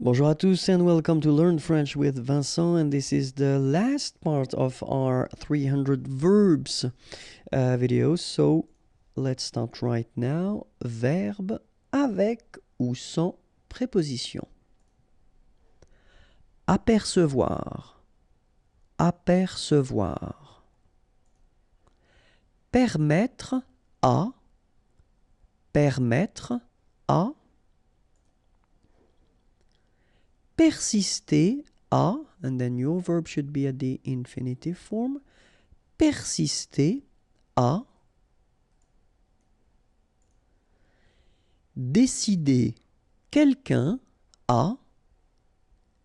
Bonjour à tous and welcome to Learn French with Vincent, and this is the last part of our 300 verbs video. So let's start right now. Verbe avec ou sans préposition. Apercevoir, apercevoir. Permettre à, permettre à. Persister à, and then your verb should be at the infinitive form. Persister à. Décider quelqu'un à.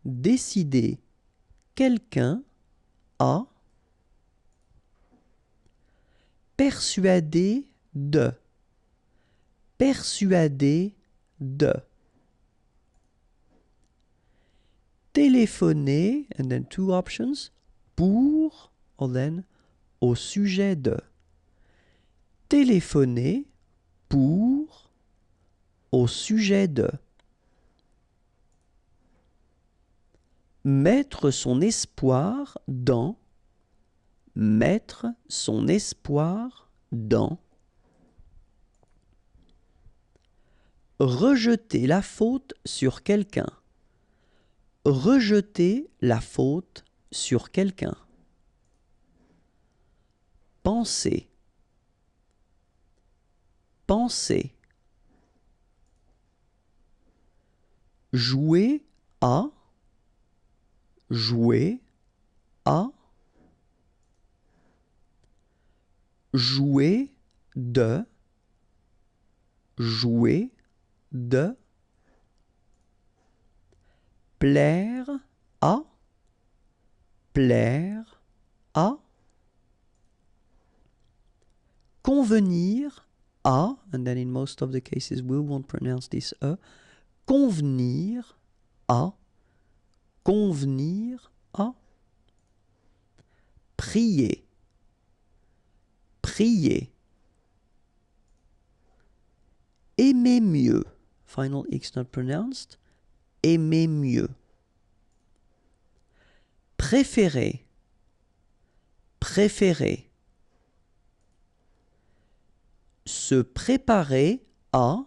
Décider quelqu'un à. Persuader de. Persuader de. Téléphoner, and then two options, pour, or then, au sujet de. Téléphoner pour, au sujet de. Mettre son espoir dans, mettre son espoir dans. Rejeter la faute sur quelqu'un. Rejeter la faute sur quelqu'un. Penser. Penser. Jouer à. Jouer à. Jouer de. Jouer de. Plaire à. Plaire à. Convenir à, and then in most of the cases we won't pronounce this a. Convenir à. Convenir à. Prier. Prier. Aimer mieux. Final X not pronounced. Aimer mieux. Préférer. Préférer. Se préparer à.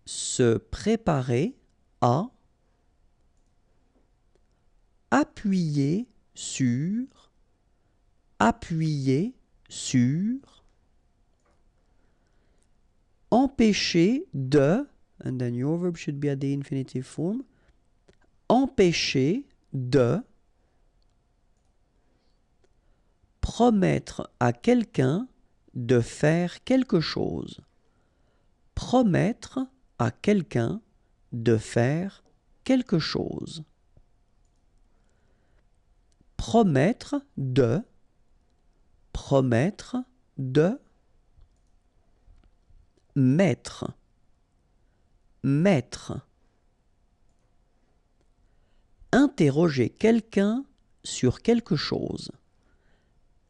Se préparer à. Appuyer sur. Appuyer sur. Empêcher de, and then your verb should be at the infinitive form. Empêcher de. Promettre à quelqu'un de faire quelque chose. Promettre à quelqu'un de faire quelque chose. Promettre de. Promettre de. Mettre. Mettre. Interroger quelqu'un sur quelque chose.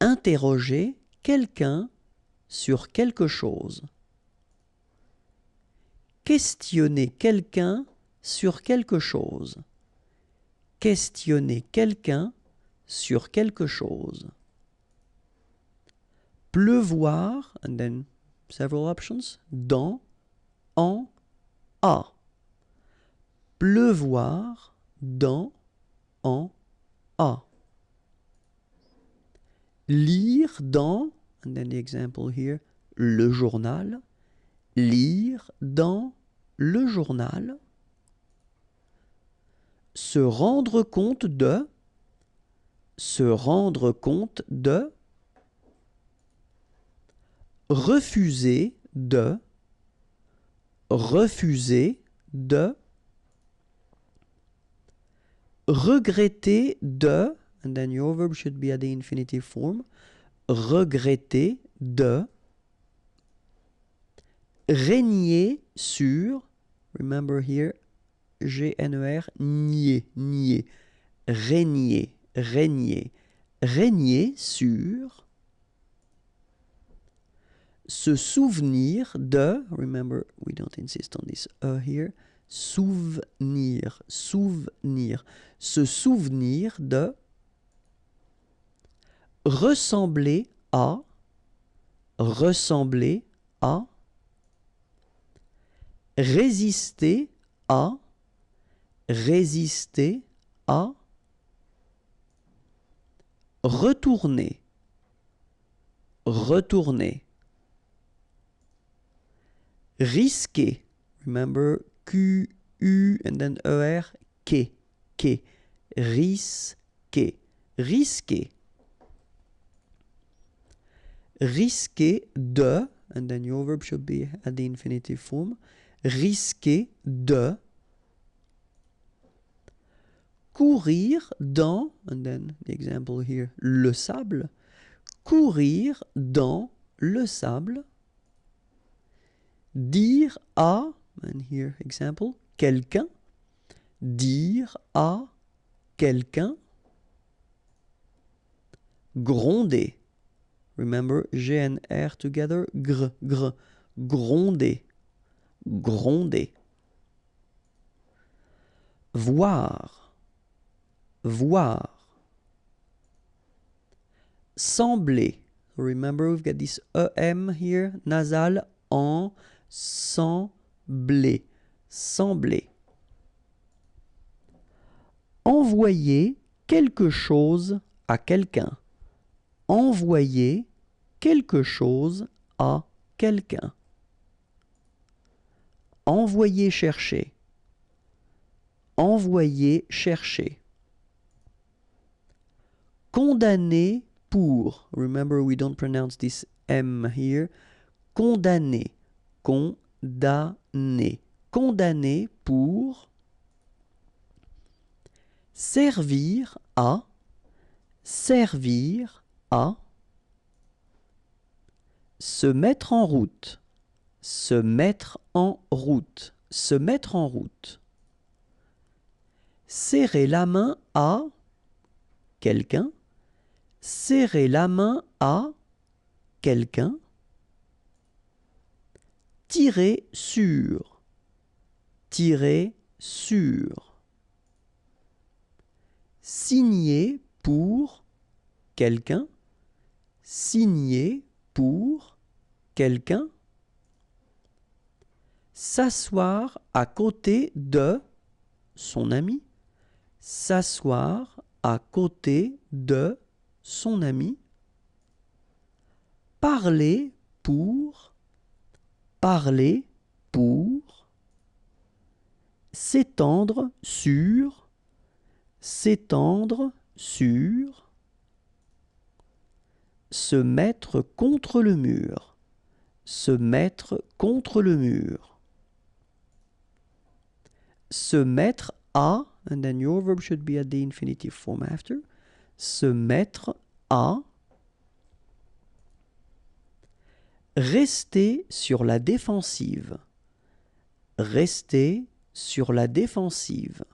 Interroger quelqu'un sur quelque chose. Questionner quelqu'un sur quelque chose. Questionner quelqu'un sur quelque chose. Pleuvoir, and then several options, dans, en, à. Pleuvoir, dans, en, à. Lire dans, and then the example here, le journal. Lire dans le journal. Se rendre compte de. Se rendre compte de. Refuser de. Refuser de. Regretter de, and then your verb should be at the infinitive form. Regretter de. Régner sur, remember here, G-N-E-R, nier, nier. Régner, régner. Régner sur. Se souvenir de, remember we don't insist on this here, souvenir, souvenir. Se souvenir de ressembler à, ressembler à, résister à, résister à, retourner, retourner, risquer. Remember Q, U, and then ER, K, K, risquer, risquer. Risquer de, and then your verb should be at the infinitive form, risquer de courir dans, and then the example here, le sable, courir dans le sable, dire à, and here example, quelqu'un, dire à quelqu'un, gronder. Remember, G and R together, gr, gr, gronder, gronder. Voir, voir. Sembler. Remember, we've got this EM here, nasal, en, sembler, sembler. Envoyer quelque chose à quelqu'un. Envoyer quelque chose à quelqu'un. Envoyer chercher. Envoyer chercher. Condamner pour. Remember, we don't pronounce this M here. Condamner. Condamner. Condamner pour. Servir à. Servir à. Se mettre en route. Se mettre en route. Se mettre en route. Serrer la main à quelqu'un. Serrer la main à quelqu'un. Tirer sur. Tirer sur. Signer pour quelqu'un. Signer pour quelqu'un. S'asseoir à côté de son ami. S'asseoir à côté de son ami. Parler pour. Parler pour. S'étendre sur. S'étendre sur. Se mettre contre le mur. Se mettre contre le mur. Se mettre à, and then your verb should be at the infinitive form after. Se mettre à. Rester sur la défensive. Rester sur la défensive.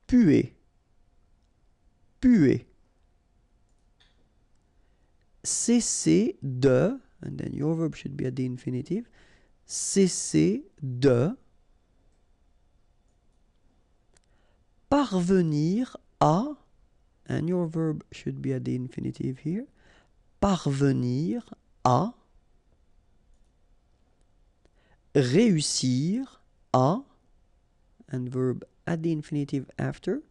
Puer. Puer. Cesser de, and then your verb should be at the infinitive. Cesser de. Parvenir à, and your verb should be at the infinitive here. Parvenir à. Réussir à, and verb at the infinitive after.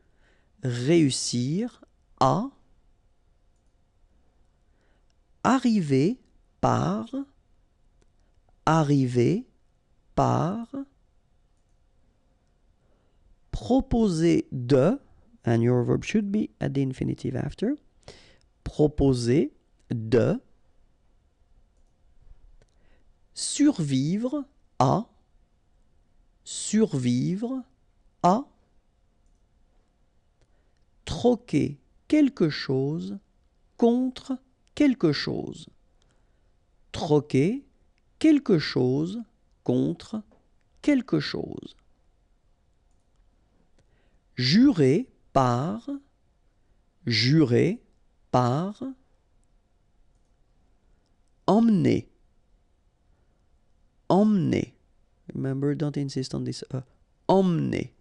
Réussir à. Arriver par. Arriver par. Proposer de, and your verb should be at the infinitive after. Proposer de. Survivre à. Survivre à. Troquer quelque chose contre quelque chose. Troquer quelque chose contre quelque chose. Jurer par. Jurer par. Emmener. Emmener. Remember, don't insist on this. Emmener.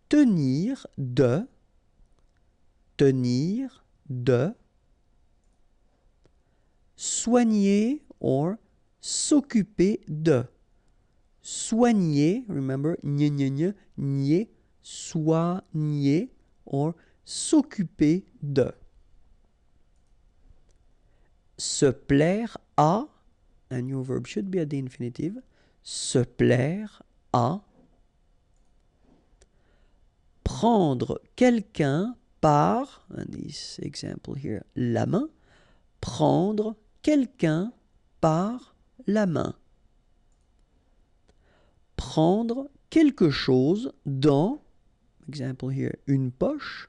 Tenir de. Tenir de. Soigner or s'occuper de. Soigner, remember, nier, soigner or s'occuper de. Se plaire à, and your verb should be at the infinitive, se plaire à. Prendre quelqu'un par, and this example here, la main, prendre quelqu'un par la main. Prendre quelque chose dans, example here, une poche.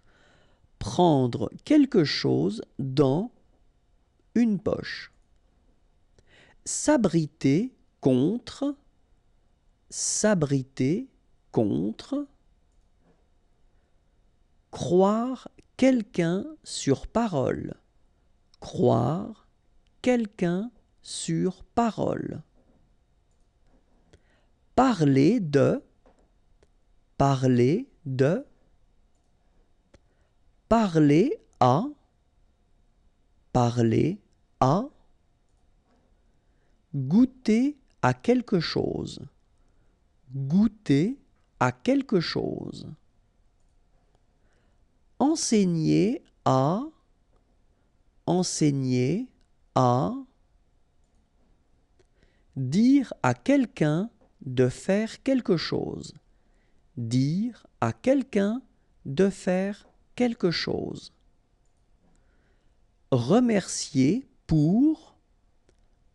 Prendre quelque chose dans une poche. S'abriter contre. S'abriter contre. Croire quelqu'un sur parole. Croire quelqu'un sur parole. Parler de. Parler de. Parler à. Parler à. Goûter à quelque chose. Goûter à quelque chose. Enseigner à. Enseigner à. Dire à quelqu'un de faire quelque chose. Dire à quelqu'un de faire quelque chose. Remercier pour.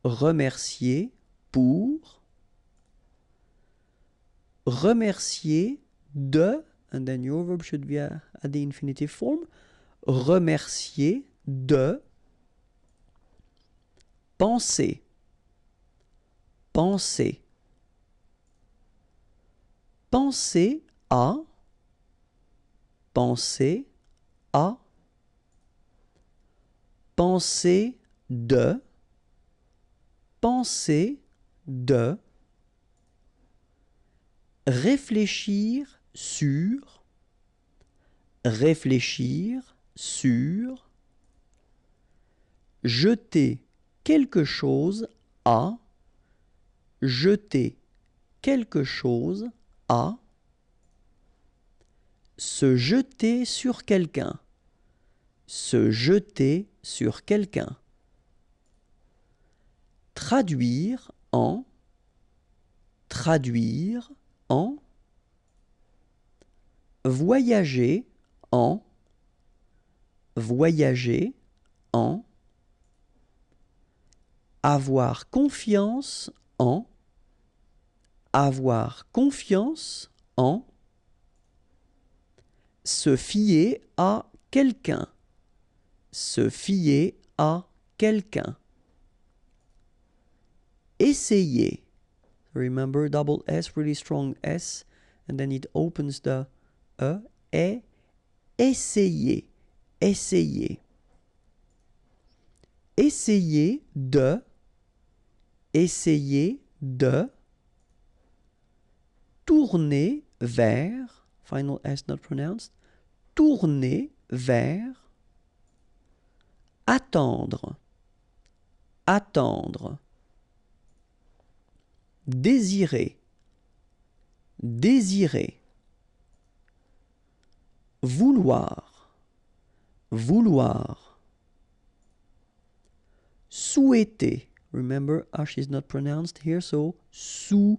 Remercier pour. Remercier de, and then your verb should be at the infinitive form. Remercier de. Penser. Penser. Penser à. Penser à. Penser de. Penser de. Réfléchir sur. Réfléchir sur. Jeter quelque chose à. Jeter quelque chose à. Se jeter sur quelqu'un. Se jeter sur quelqu'un. Traduire en. Traduire en. Voyager en. Voyager en. Avoir confiance en. Avoir confiance en. Se fier à quelqu'un. Se fier à quelqu'un. Essayer. Remember, double S, really strong S, and then it opens the E. Essayer. Essayer. Essayer de. Essayer de. Tourner vers. Final S not pronounced. Tourner vers. Attendre. Attendre. Désirer. Désirer. Vouloir. Vouloir. Souhaiter. Remember, H is not pronounced here, so souhaiter.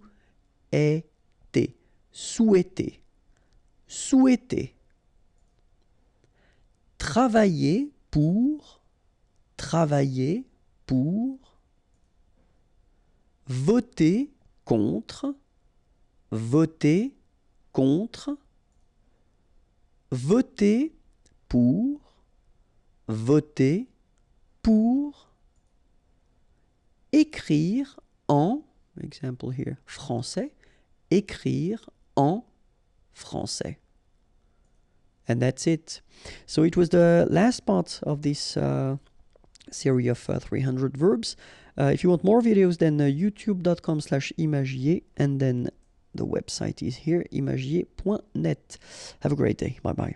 Souhaiter. Souhaiter. Travailler pour. Travailler pour. Voter contre. Voter contre. Voter pour. Voter pour. Écrire en, example here, français. Écrire en français. And that's it. So it was the last part of this series of 300 verbs. If you want more videos, then youtube.com/imagier, and then the website is here, imagier.net. Have a great day. Bye bye.